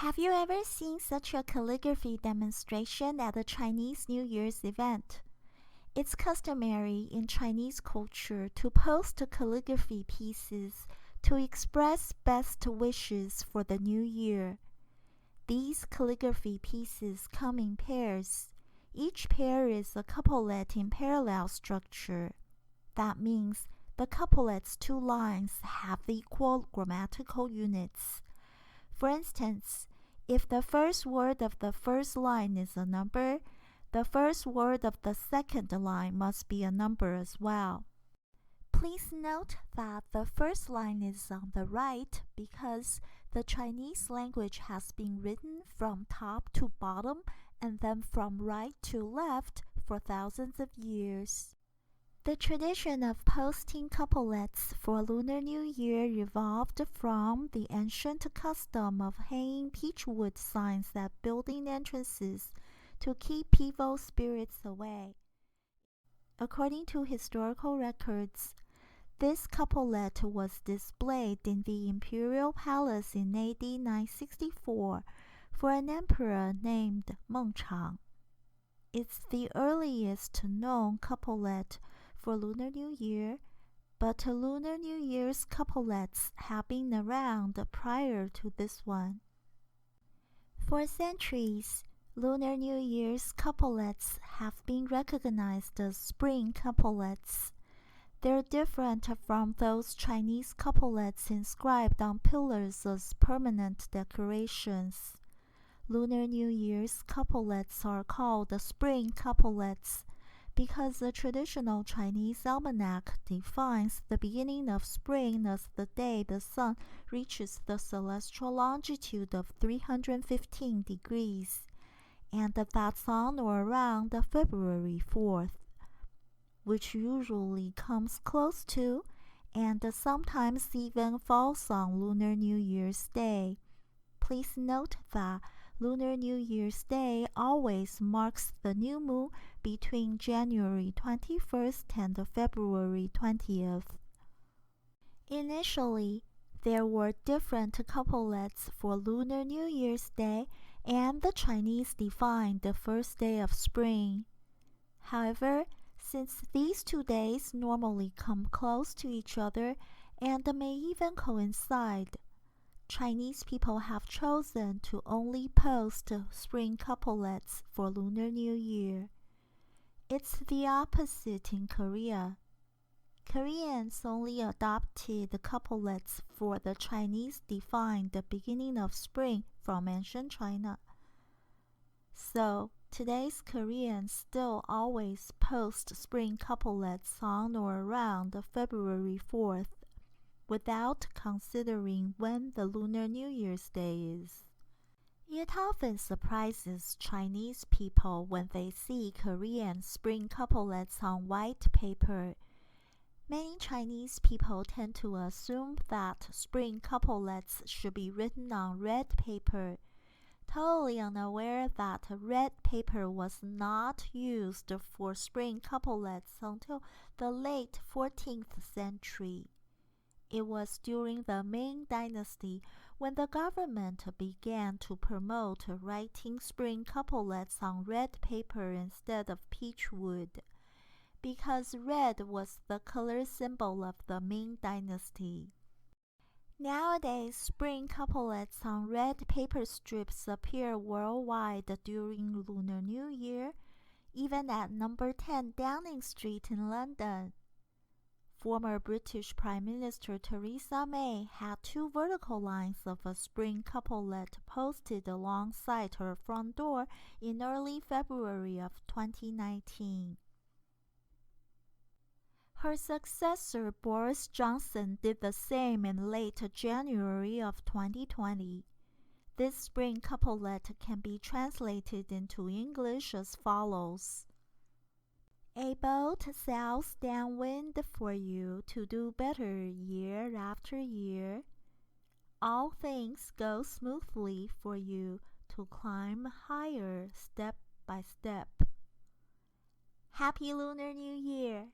Have you ever seen such a calligraphy demonstration at a Chinese New Year's event? It's customary in Chinese culture to post calligraphy pieces to express best wishes for the new year. These calligraphy pieces come in pairs. Each pair is a couplet in parallel structure. That means the couplet's two lines have equal grammatical units. For instance, if the first word of the first line is a number, the first word of the second line must be a number as well. Please note that the first line is on the right because the Chinese language has been written from top to bottom and then from right to left for thousands of years. The tradition of posting couplets for Lunar New Year evolved from the ancient custom of hanging peachwood signs at building entrances to keep evil spirits away. According to historical records, this couplet was displayed in the imperial palace in AD 964 for an emperor named Meng Chang. It's the earliest known couplet for Lunar New Year, but Lunar New Year's couplets have been around prior to this one. For centuries, Lunar New Year's couplets have been recognized as spring couplets. They're different from those Chinese couplets inscribed on pillars as permanent decorations. Lunar New Year's couplets are called spring couplets because the traditional Chinese almanac defines the beginning of spring as the day the sun reaches the celestial longitude of 315 degrees, and that's on or around February 4th, which usually comes close to and sometimes even falls on Lunar New Year's Day. Please note that Lunar New Year's Day always marks the new moon between January 21st and February 20th. Initially, there were different couplets for Lunar New Year's Day and the Chinese defined the first day of spring. However, since these 2 days normally come close to each other and may even coincide, Chinese people have chosen to only post spring couplets for Lunar New Year. It's the opposite in Korea. Koreans only adopted couplets for the Chinese defined the beginning of spring from ancient China. So, today's Koreans still always post spring couplets on or around February 4th, without considering when the Lunar New Year's Day is. It often surprises Chinese people when they see Korean spring couplets on white paper. Many Chinese people tend to assume that spring couplets should be written on red paper, totally unaware that red paper was not used for spring couplets until the late 14th century. It was during the Ming Dynasty when the government began to promote writing spring couplets on red paper instead of peachwood, because red was the color symbol of the Ming Dynasty. Nowadays, spring couplets on red paper strips appear worldwide during Lunar New Year, even at number 10 Downing Street in London. Former British Prime Minister Theresa May had 2 vertical lines of a spring couplet posted alongside her front door in early February of 2019. Her successor Boris Johnson did the same in late January of 2020. This spring couplet can be translated into English as follows. A boat sails downwind for you to do better year after year. All things go smoothly for you to climb higher step by step. Happy Lunar New Year!